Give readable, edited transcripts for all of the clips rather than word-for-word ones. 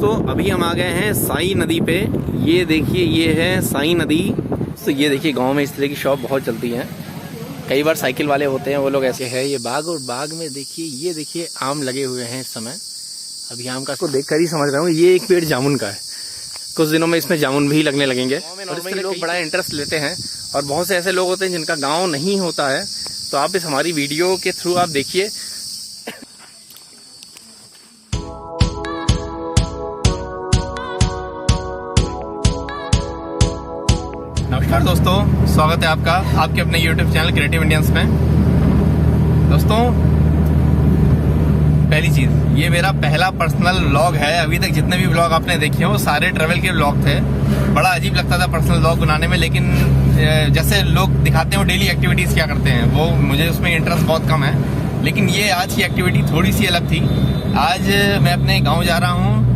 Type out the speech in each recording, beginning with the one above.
दोस्तों अभी हम आ गए हैं साई नदी पे। ये देखिए ये है साई नदी। तो ये देखिए गांव में इस तरह की शॉप बहुत चलती हैं। कई बार साइकिल वाले होते हैं वो लोग ऐसे है। ये बाग और बाग में देखिए ये देखिए आम लगे हुए हैं इस समय। अभी आम का को देखकर ही समझ रहा हूँ ये एक पेड़ जामुन का है। कुछ दिनों में इसमें जामुन भी लगने लगेंगे। और इसमें लोग बड़ा इंटरेस्ट लेते हैं और बहुत से ऐसे लोग होते हैं जिनका गाँव नहीं होता है। तो आप इस हमारी वीडियो के थ्रू आप देखिए। नमस्कार दोस्तों, स्वागत है आपका आपके अपने YouTube चैनल क्रिएटिव इंडियंस में। दोस्तों पहली चीज़, ये मेरा पहला पर्सनल व्लॉग है। अभी तक जितने भी व्लॉग आपने देखे हो सारे ट्रैवल के व्लॉग थे। बड़ा अजीब लगता था पर्सनल व्लॉग बनाने में, लेकिन जैसे लोग दिखाते हो डेली एक्टिविटीज़ क्या करते हैं वो मुझे उसमें इंटरेस्ट बहुत कम है। लेकिन ये आज की एक्टिविटी थोड़ी सी अलग थी। आज मैं अपने गाँव जा रहा हूँ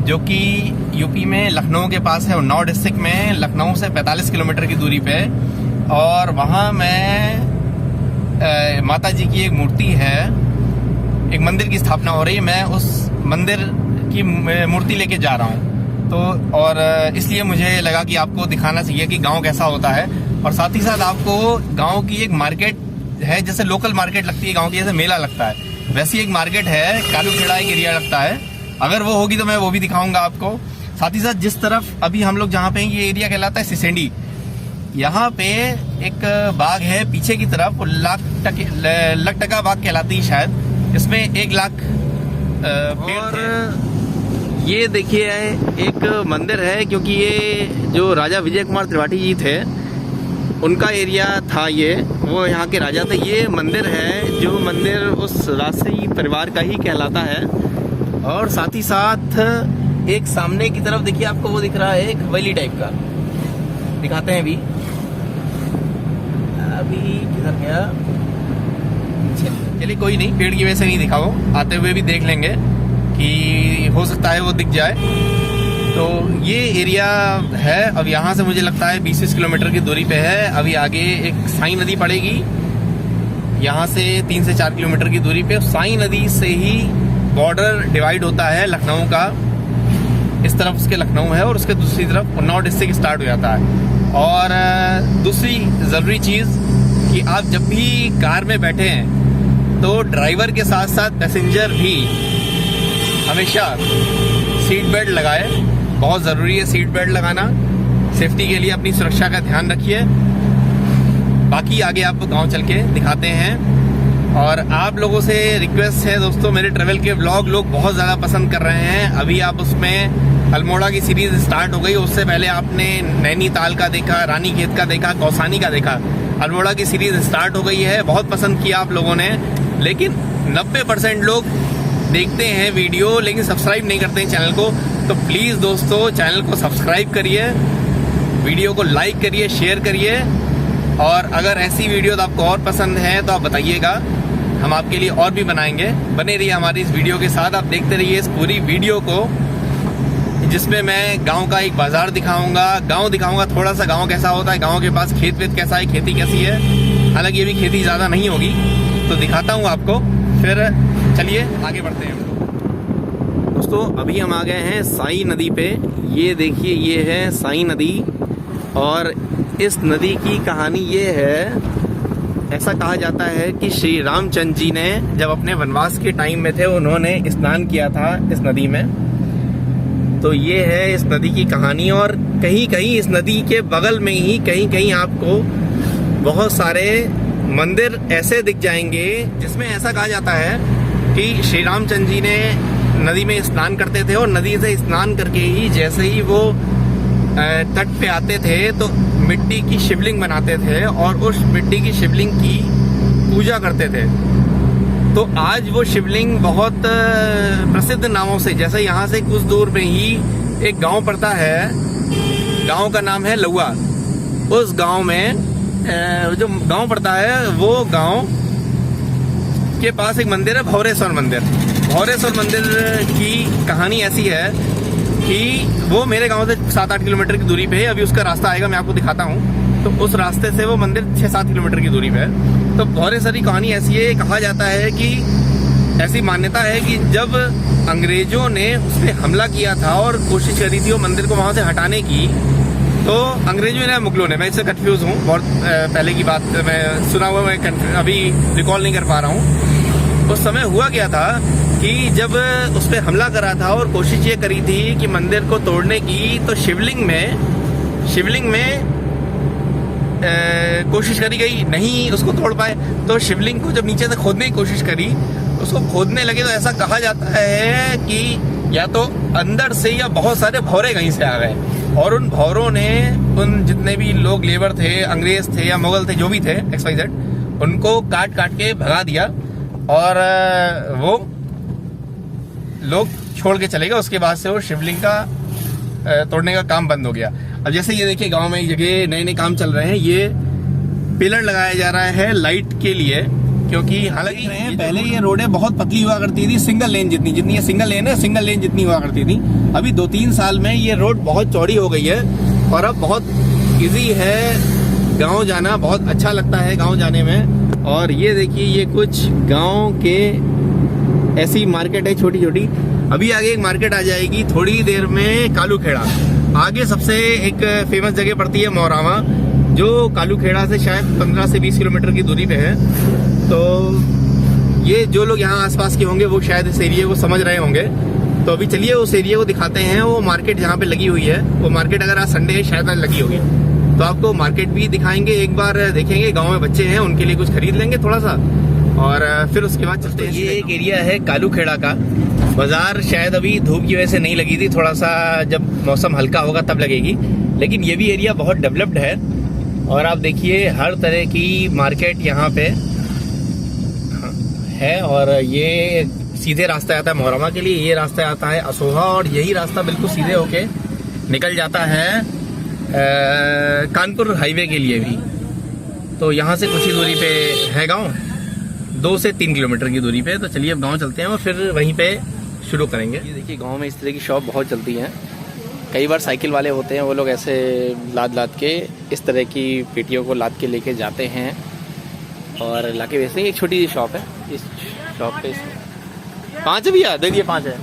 जो कि यूपी में लखनऊ के पास है। उन्नाव डिस्ट्रिक्ट में लखनऊ से 45 किलोमीटर की दूरी पे। और वहाँ मैं माता जी की एक मूर्ति है, एक मंदिर की स्थापना हो रही है। मैं उस मंदिर की मूर्ति लेके जा रहा हूँ। तो और इसलिए मुझे लगा कि आपको दिखाना चाहिए कि गांव कैसा होता है। और साथ ही साथ आपको गांव की एक मार्केट है, जैसे लोकल मार्केट लगती है गांव की, जैसे मेला लगता है वैसी एक मार्केट है। कालूखेड़ा एक एरिया लगता है। अगर वो होगी तो मैं वो भी दिखाऊंगा आपको। साथ ही साथ जिस तरफ अभी हम लोग जहाँ पे हैं ये एरिया कहलाता है सिसेंडी। यहाँ पे एक बाग है पीछे की तरफ, लखटका बाग कहलाती है शायद। इसमें 1 लाख पेड़ थे। ये देखिए एक मंदिर है, क्योंकि ये जो राजा विजय कुमार त्रिपाठी जी थे उनका एरिया था ये, वो यहाँ के राजा थे। ये मंदिर है जो मंदिर उस राजसी परिवार का ही कहलाता है। और साथ ही साथ एक सामने की तरफ देखिए आपको वो दिख रहा है एक हवेली टाइप का, दिखाते हैं अभी किधर गया। चलिए कोई नहीं, पेड़ की वजह से नहीं दिखा, वो आते हुए भी देख लेंगे कि हो सकता है वो दिख जाए। तो ये एरिया है। अब यहाँ से मुझे लगता है 20 किलोमीटर की दूरी पे है। अभी आगे एक साई नदी पड़ेगी, यहाँ से 3 से 4 किलोमीटर की दूरी पे। साई नदी से ही बॉर्डर डिवाइड होता है लखनऊ का। इस तरफ उसके लखनऊ है और उसके दूसरी तरफ उन्नाव डिस्ट्रिक्ट स्टार्ट हो जाता है। और दूसरी ज़रूरी चीज़ कि आप जब भी कार में बैठे हैं तो ड्राइवर के साथ साथ पैसेंजर भी हमेशा सीट बेल्ट लगाए। बहुत ज़रूरी है सीट बेल्ट लगाना। सेफ्टी के लिए अपनी सुरक्षा का ध्यान रखिए। बाकी आगे आपको गाँव चल के दिखाते हैं। और आप लोगों से रिक्वेस्ट है दोस्तों, मेरे ट्रैवल के व्लॉग लोग बहुत ज़्यादा पसंद कर रहे हैं। अभी आप उसमें अल्मोड़ा की सीरीज़ स्टार्ट हो गई, उससे पहले आपने नैनीताल का देखा, रानीखेत का देखा, कौसानी का देखा। अल्मोड़ा की सीरीज़ स्टार्ट हो गई है, बहुत पसंद किया आप लोगों ने। लेकिन 90% लोग देखते हैं वीडियो लेकिन सब्सक्राइब नहीं करते हैं चैनल को। तो प्लीज़ दोस्तों चैनल को सब्सक्राइब करिए, वीडियो को लाइक करिए, शेयर करिए। और अगर ऐसी वीडियो आपको और पसंद है तो आप बताइएगा, हम आपके लिए और भी बनाएंगे। बने रहिए हमारी इस वीडियो के साथ। आप देखते रहिए इस पूरी वीडियो को, जिसमें मैं गांव का एक बाजार दिखाऊंगा, गांव दिखाऊंगा थोड़ा सा गांव कैसा होता है, गांव के पास खेत वेत कैसा है, खेती कैसी है। हालांकि ये भी खेती ज़्यादा नहीं होगी तो दिखाता हूँ आपको। फिर चलिए आगे बढ़ते हैं दोस्तों। अभी हम आ गए हैं साई नदी पे। ये देखिए ये है साई नदी। और इस नदी की कहानी ये है, ऐसा कहा जाता है कि श्री रामचंद्र जी ने जब अपने वनवास के टाइम में थे उन्होंने स्नान किया था इस नदी में। तो ये है इस नदी की कहानी। और कहीं कहीं इस नदी के बगल में ही कहीं कहीं आपको बहुत सारे मंदिर ऐसे दिख जाएंगे जिसमें ऐसा कहा जाता है कि श्री रामचंद्र जी ने नदी में स्नान करते थे और नदी से स्नान करके ही जैसे ही वो तट पे आते थे तो मिट्टी की शिवलिंग बनाते थे और उस मिट्टी की शिवलिंग की पूजा करते थे। तो आज वो शिवलिंग बहुत प्रसिद्ध नामों से, जैसे यहाँ से कुछ दूर में ही एक गांव पड़ता है, गांव का नाम है लौआ। उस गांव में जो गांव पड़ता है वो गांव के पास एक मंदिर है, भौरेश्वर मंदिर। भौरेश्वर मंदिर की कहानी ऐसी है कि वो मेरे गांव से 7-8 किलोमीटर की दूरी पे है। अभी उसका रास्ता आएगा, मैं आपको दिखाता हूँ। तो उस रास्ते से वो मंदिर 6-7 किलोमीटर की दूरी पे है। तो भौरेश्वर की कहानी ऐसी है, कहा जाता है कि ऐसी मान्यता है कि जब अंग्रेजों ने उस पर हमला किया था और कोशिश करी थी वो मंदिर को वहां से हटाने की, तो अंग्रेजों ने मुगलों ने, मैं इससे कंफ्यूज हूँ, बहुत पहले की बात मैं सुना हुआ, मैं अभी रिकॉल नहीं कर पा रहा हूँ। उस समय हुआ क्या था कि जब उस पर हमला करा था और कोशिश ये करी थी कि मंदिर को तोड़ने की, तो शिवलिंग में कोशिश करी गई, नहीं उसको तोड़ पाए। तो शिवलिंग को जब नीचे से खोदने की कोशिश करी, उसको खोदने लगे तो ऐसा कहा जाता है कि या तो अंदर से या बहुत सारे भौरे कहीं से आ गए, और उन भौरों ने उन जितने भी लोग लेबर थे, अंग्रेज थे या मुगल थे, जो भी थे XYZ, उनको काट काट के भगा दिया और वो लोग छोड़ के चले गए। उसके बाद से वो शिवलिंग का तोड़ने का काम बंद हो गया। अब जैसे ये देखिए गांव में एक जगह नए नए काम चल रहे हैं, ये पिलर लगाया जा रहा है लाइट के लिए, क्योंकि हालांकि पहले ये रोडें बहुत पतली हुआ करती थी, सिंगल लेन जितनी ये सिंगल लेन है, सिंगल लेन जितनी हुआ करती थी। अभी 2-3 साल में ये रोड बहुत चौड़ी हो गई है और अब बहुत इजी है गांव जाना, बहुत अच्छा लगता है गांव जाने में। और ये देखिए ये कुछ गांव के ऐसी मार्केट है छोटी छोटी। अभी आगे एक मार्केट आ जाएगी थोड़ी देर में, कालूखेड़ा। आगे सबसे एक फेमस जगह पड़ती है मोरावा, जो कालूखेड़ा से शायद 15 से 20 किलोमीटर की दूरी पे है। तो ये जो लोग यहाँ आसपास के होंगे वो शायद इस एरिया को समझ रहे होंगे। तो अभी चलिए उस एरिया को दिखाते हैं। वो मार्केट जहाँ पे लगी हुई है, वो मार्केट अगर आज संडे है शायद आज लगी होगी, तो आपको मार्केट भी दिखाएंगे, एक बार देखेंगे। गाँव में बच्चे हैं, उनके लिए कुछ खरीद लेंगे थोड़ा सा, और फिर उसके बाद चलते हैं। ये एक एरिया है कालूखेड़ा का। बाजार शायद अभी धूप की वजह से नहीं लगी थी, थोड़ा सा जब मौसम हल्का होगा तब लगेगी, लेकिन ये भी एरिया बहुत डेवलप्ड है। और आप देखिए हर तरह की मार्केट यहाँ पे है, और ये सीधे रास्ता आता है मोहरमा के लिए, ये रास्ता आता है असोहा, और यही रास्ता बिल्कुल सीधे होके निकल जाता है कानपुर हाईवे के लिए भी। तो यहाँ से कुछ ही दूरी पे है गाँव, 2 से 3 किलोमीटर की दूरी पे। तो चलिए अब गाँव चलते हैं और फिर वहीं पे शुरू करेंगे। ये देखिए गाँव में इस तरह की शॉप बहुत चलती हैं। कई बार साइकिल वाले होते हैं, वो लोग ऐसे लाद के इस तरह की पेटियों को लाद के लेके जाते हैं और लाके बेचते हैं। एक छोटी सी शॉप है, इस शॉप पे 5 भैया दे दिए, 5 है,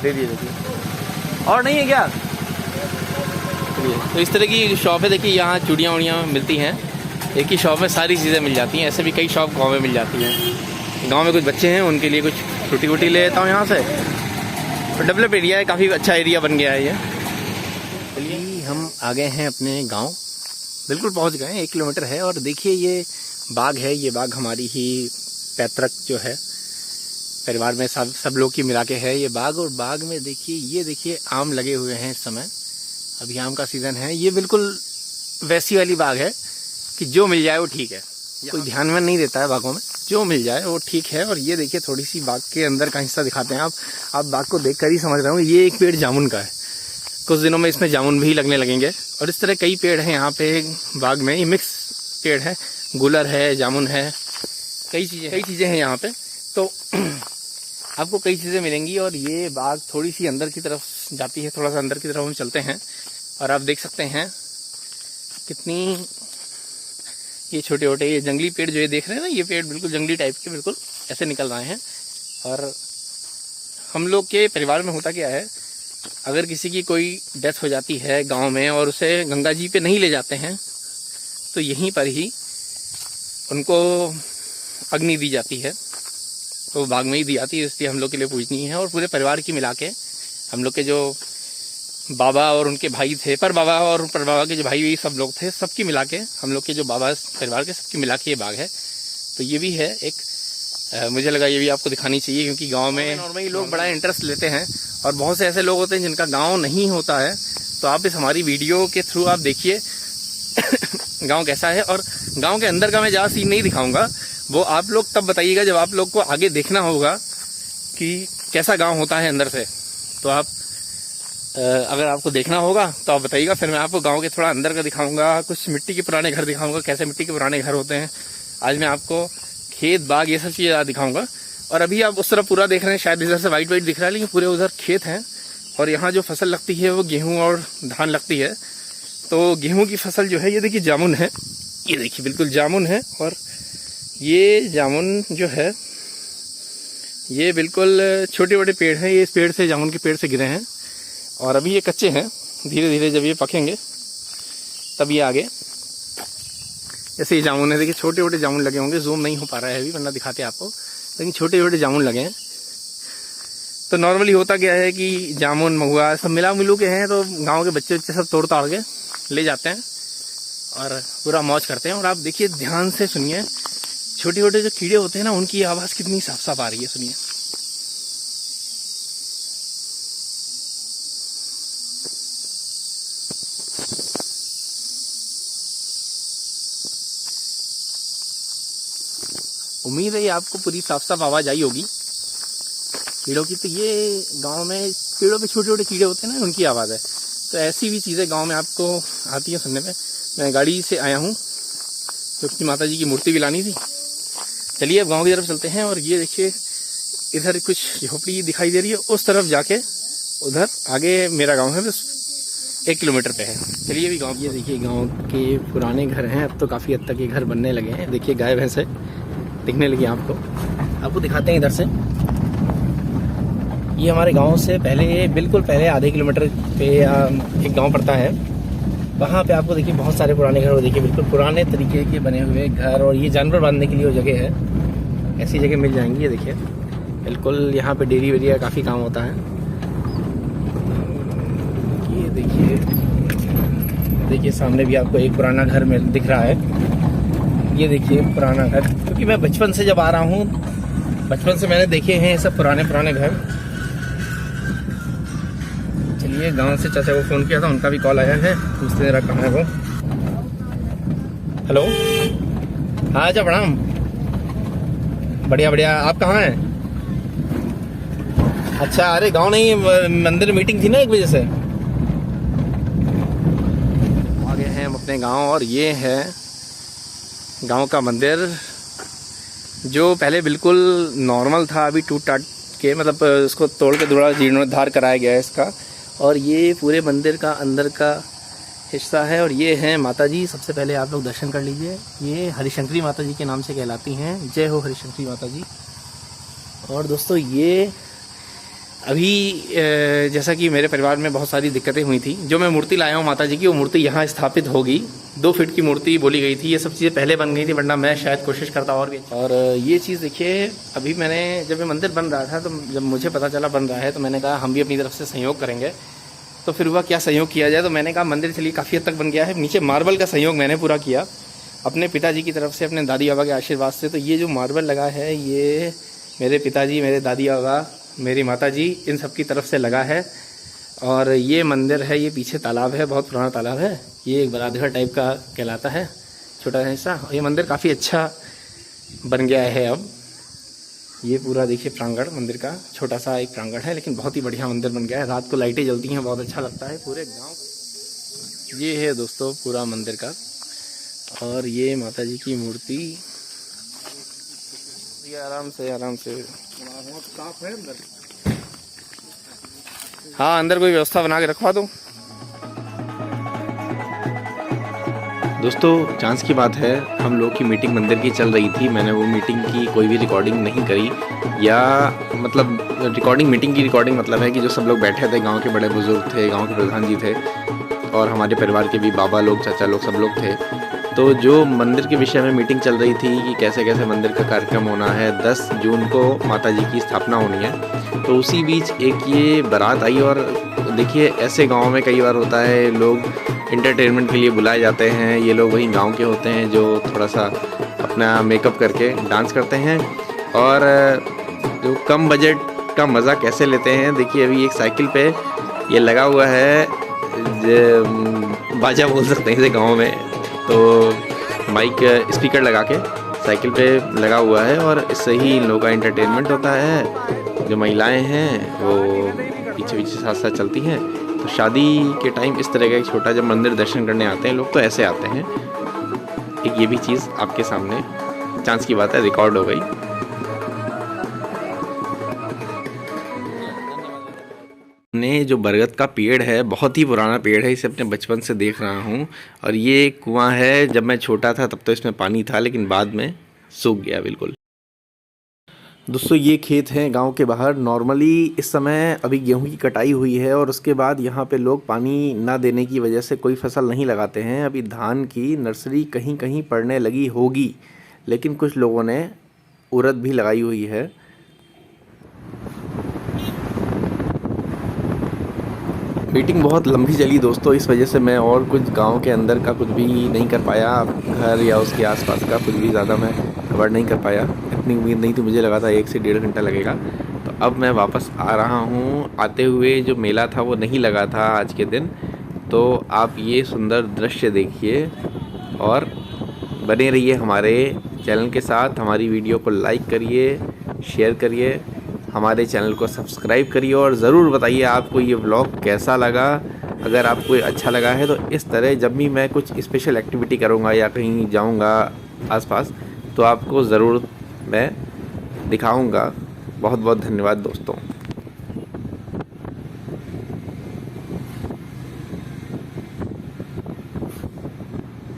दे दिए। और नहीं है क्या? तो इस तरह की शॉप है। देखिए यहाँ चूड़ियाँ उड़ियाँ मिलती हैं, एक ही शॉप में सारी चीज़ें मिल जाती हैं। ऐसे भी कई शॉप गाँव में मिल जाती हैं। गाँव में कुछ बच्चे हैं, उनके लिए कुछ फ्रूटी वूटी ले लेता हूँ यहाँ से। और डेवलप एरिया है, काफ़ी अच्छा एरिया बन गया है ये। चलिए हम आ गए हैं अपने गांव, बिल्कुल पहुंच गए हैं, 1 किलोमीटर है। और देखिए ये बाग है, ये बाग हमारी ही पैतृक जो है, परिवार में सब लोग की मिला के है ये बाग। और बाग में देखिए ये देखिए आम लगे हुए हैं इस समय, अभी आम का सीज़न है। ये बिल्कुल वैसी वाली बाग है कि जो मिल जाए वो ठीक है, कोई ध्यान में नहीं देता है बागों में, जो मिल जाए वो ठीक है। और ये देखिए थोड़ी सी बाग के अंदर का हिस्सा दिखाते हैं। आप बाग को देखकर ही समझ रहे हो, ये एक पेड़ जामुन का है, कुछ दिनों में इसमें जामुन भी लगने लगेंगे। और इस तरह कई पेड़ हैं यहाँ पे बाग में, ये मिक्स पेड़ है, गुलर है, जामुन है, कई चीज़ें हैं यहाँ पे। तो आपको कई चीज़ें मिलेंगी। और ये बाग थोड़ी सी अंदर की तरफ जाती है, थोड़ा सा अंदर की तरफ हम चलते हैं और आप देख सकते हैं कितनी ये छोटे छोटे ये जंगली पेड़ जो ये देख रहे हैं ना, ये पेड़ बिल्कुल जंगली टाइप के बिल्कुल ऐसे निकल रहे हैं। और हम लोग के परिवार में होता क्या है, अगर किसी की कोई डेथ हो जाती है गांव में और उसे गंगा जी पे नहीं ले जाते हैं, तो यहीं पर ही उनको अग्नि दी जाती है, तो बाग में ही दी जाती है। इसलिए हम लोग के लिए पूजनीय है। और पूरे परिवार की मिला के हम लोग के जो बाबा और उनके भाई थे, पर बाबा और पर बाबा के जो भाई सब लोग थे, सबकी मिला के हम लोग के जो बाबा परिवार के सबकी मिला के ये बाग है। तो ये भी है एक, मुझे लगा ये भी आपको दिखानी चाहिए, क्योंकि गांव में नॉर्मली लोग बड़ा इंटरेस्ट लेते हैं और बहुत से ऐसे लोग होते हैं जिनका गांव नहीं होता है। तो आप इस हमारी वीडियो के थ्रू आप देखिए गांव कैसा है। और गांव के अंदर का मैं ज़्यादा सीन नहीं दिखाऊंगा, वो आप लोग तब बताइएगा जब आप लोग को आगे देखना होगा कि कैसा गाँव होता है अंदर से। तो आप अगर आपको देखना होगा तो आप बताइएगा, फिर मैं आपको गांव के थोड़ा अंदर का दिखाऊंगा, कुछ मिट्टी के पुराने घर दिखाऊंगा, कैसे मिट्टी के पुराने घर होते हैं। आज मैं आपको खेत बाग ये सब चीज़ें दिखाऊंगा। और अभी आप उस तरफ पूरा देख रहे हैं, शायद इधर से वाइट दिख रहा है, लेकिन पूरे उधर खेत हैं। और यहाँ जो फसल लगती है वो गेहूँ और धान लगती है। तो गेहूँ की फसल जो है ये देखिए जामुन है, ये देखिए बिल्कुल जामुन है। और ये जामुन जो है ये बिल्कुल छोटे छोटे पेड़ हैं, ये इस पेड़ से, जामुन के पेड़ से गिरे हैं और अभी ये कच्चे हैं। धीरे धीरे जब ये पकेंगे तब ये आगे, जैसे ये जामुन है, देखिए छोटे छोटे जामुन लगे होंगे, जूम नहीं हो पा रहा है अभी वरना दिखाते आपको, लेकिन छोटे छोटे जामुन लगे हैं। तो नॉर्मली होता क्या है कि जामुन महुआ सब मिला मिलू के हैं, तो गांव के बच्चे सब तोड़ ताड़ के ले जाते हैं और पूरा मौज करते हैं। और आप देखिए ध्यान से सुनिए, छोटे छोटे जो कीड़े होते हैं ना, उनकी आवाज़ कितनी साफ साफ आ रही है, सुनिए। उम्मीद है ये आपको पूरी साफ साफ आवाज़ आई होगी कीड़ों की। तो ये गांव में पेड़ों पे छोटे छोटे कीड़े होते हैं ना, उनकी आवाज़ है। तो ऐसी भी चीज़ें गांव में आपको आती है सुनने में। मैं गाड़ी से आया हूँ क्योंकि माता जी की मूर्ति भी लानी थी। चलिए अब गांव की तरफ चलते हैं। और ये देखिए इधर कुछ झोपड़ी दिखाई दे रही है, उस तरफ जाके उधर आगे मेरा गाँव है, बस 1 किलोमीटर पे है। चलिए अभी गाँव, ये देखिए गाँव के पुराने घर हैं, अब तो काफ़ी हद तक ये घर बनने लगे हैं। देखिए गाय भैंसे दिखने लगी आपको दिखाते हैं इधर से। ये हमारे गांव से पहले, बिल्कुल पहले आधे किलोमीटर पे एक गांव पड़ता है, वहाँ पे आपको देखिए बहुत सारे पुराने घर, देखिए बिल्कुल पुराने तरीके के बने हुए घर। और ये जानवर बांधने के लिए वो जगह है, ऐसी जगह मिल जाएंगी। ये देखिए बिल्कुल यहाँ पे डेयरी वेरी का काफ़ी काम होता है। ये देखिए सामने भी आपको एक पुराना घर में दिख रहा है। ये देखिए पुराना घर, क्योंकि मैं बचपन से जब आ रहा हूँ, बचपन से मैंने देखे हैं सब पुराने पुराने घर। चलिए गांव से चाचा को फ़ोन किया था, उनका भी कॉल आया है, पूछते जरा कहाँ है वो। हेलो, हाँ अच्छा प्रणाम, बढ़िया बढ़िया, आप कहाँ हैं? अच्छा, अरे गांव नहीं, मंदिर मीटिंग थी ना 1 बजे से। आ गए हैं हम अपने गांव और ये है गांव का मंदिर, जो पहले बिल्कुल नॉर्मल था, अभी टूट टाट के, मतलब उसको तोड़ के थोड़ा जीर्णोद्धार कराया गया है इसका। और ये पूरे मंदिर का अंदर का हिस्सा है। और ये है माता जी, सबसे पहले आप लोग दर्शन कर लीजिए। ये हरिशंकरी माता जी के नाम से कहलाती हैं, जय हो हरिशंकरी माता जी। और दोस्तों ये अभी जैसा कि मेरे परिवार में बहुत सारी दिक्कतें हुई थी, जो मैं मूर्ति लाया हूँ माता जी की, वो मूर्ति यहाँ स्थापित होगी। 2 फीट की मूर्ति बोली गई थी। ये सब चीज़ें पहले बन गई थी, वरना मैं शायद कोशिश करता और भी। और ये चीज़ देखिए, अभी मैंने जब ये मंदिर बन रहा था, तो जब मुझे पता चला बन रहा है, तो मैंने कहा हम भी अपनी तरफ से सहयोग करेंगे। तो फिर हुआ क्या सहयोग किया जाए, तो मैंने कहा मंदिर चलिए काफ़ी हद तक बन गया है। नीचे मार्बल का सहयोग मैंने पूरा किया अपने पिताजी की तरफ से, अपने दादी बाबा के आशीर्वाद से। तो ये जो मार्बल लगा है, ये मेरे पिताजी, मेरे दादी बाबा, मेरी माताजी, इन सब की तरफ से लगा है। और ये मंदिर है, ये पीछे तालाब है, बहुत पुराना तालाब है, ये एक बरातघर टाइप का कहलाता है, छोटा सा हिस्सा। ये मंदिर काफ़ी अच्छा बन गया है अब। ये पूरा देखिए प्रांगण मंदिर का, छोटा सा एक प्रांगण है, लेकिन बहुत ही बढ़िया मंदिर बन गया है। रात को लाइटें जलती हैं, बहुत अच्छा लगता है पूरे गाँव। ये है दोस्तों पूरा मंदिर का। और ये माता जी की मूर्ति, ये आराम से साफ है अंदर। हाँ, अंदर कोई व्यवस्था बना के रखवा दो। दोस्तों चांस की बात है, हम लोग की मीटिंग मंदिर की चल रही थी। मैंने वो मीटिंग की कोई भी रिकॉर्डिंग नहीं करी, या मतलब रिकॉर्डिंग, मीटिंग की रिकॉर्डिंग मतलब है कि जो सब लोग बैठे थे, गांव के बड़े बुजुर्ग थे, गांव के प्रधान जी थे, और हमारे परिवार के भी बाबा लोग, चाचा लोग, सब लोग थे। तो जो मंदिर के विषय में मीटिंग चल रही थी कि कैसे कैसे मंदिर का कार्यक्रम होना है, 10 जून को माता जी की स्थापना होनी है। तो उसी बीच एक ये बारात आई। और देखिए ऐसे गांव में कई बार होता है, लोग इंटरटेनमेंट के लिए बुलाए जाते हैं। ये लोग वही गांव के होते हैं जो थोड़ा सा अपना मेकअप करके डांस करते हैं, और जो कम बजट का मज़ा कैसे लेते हैं। देखिए अभी एक साइकिल पे ये लगा हुआ है, बाजा बोल सकते हैं इसे गाँव में, तो माइक स्पीकर लगा के साइकिल पे लगा हुआ है, और इससे ही इन लोगों का एंटरटेनमेंट होता है। जो महिलाएं हैं वो पीछे पीछे साथ साथ चलती हैं। तो शादी के टाइम इस तरह का एक छोटा जब मंदिर दर्शन करने आते हैं लोग, तो ऐसे आते हैं। एक ये भी चीज़ आपके सामने, चांस की बात है, रिकॉर्ड हो गई। ने जो बरगद का पेड़ है, बहुत ही पुराना पेड़ है, इसे अपने बचपन से देख रहा हूँ। और ये कुआं है, जब मैं छोटा था तब तो इसमें पानी था, लेकिन बाद में सूख गया बिल्कुल। दोस्तों ये खेत हैं गांव के बाहर। नॉर्मली इस समय अभी गेहूं की कटाई हुई है और उसके बाद यहाँ पे लोग पानी ना देने की वजह से कोई फसल नहीं लगाते हैं। अभी धान की नर्सरी कहीं कहीं पड़ने लगी होगी, लेकिन कुछ लोगों ने उड़द भी लगाई हुई है। मीटिंग बहुत लंबी चली दोस्तों, इस वजह से मैं और कुछ गांव के अंदर का कुछ भी नहीं कर पाया। घर या उसके आसपास का कुछ भी ज़्यादा मैं कवर नहीं कर पाया। इतनी उम्मीद नहीं थी, मुझे लगा था 1 से 1.5 घंटा लगेगा। तो अब मैं वापस आ रहा हूँ। आते हुए जो मेला था वो नहीं लगा था आज के दिन। तो आप ये सुंदर दृश्य देखिए और बने रहिए हमारे चैनल के साथ। हमारी वीडियो को लाइक करिए, शेयर करिए, हमारे चैनल को सब्सक्राइब करिए और ज़रूर बताइए आपको ये व्लॉग कैसा लगा। अगर आपको अच्छा लगा है तो इस तरह जब भी मैं कुछ स्पेशल एक्टिविटी करूँगा या कहीं जाऊँगा आसपास तो आपको ज़रूर मैं दिखाऊँगा। बहुत बहुत धन्यवाद दोस्तों।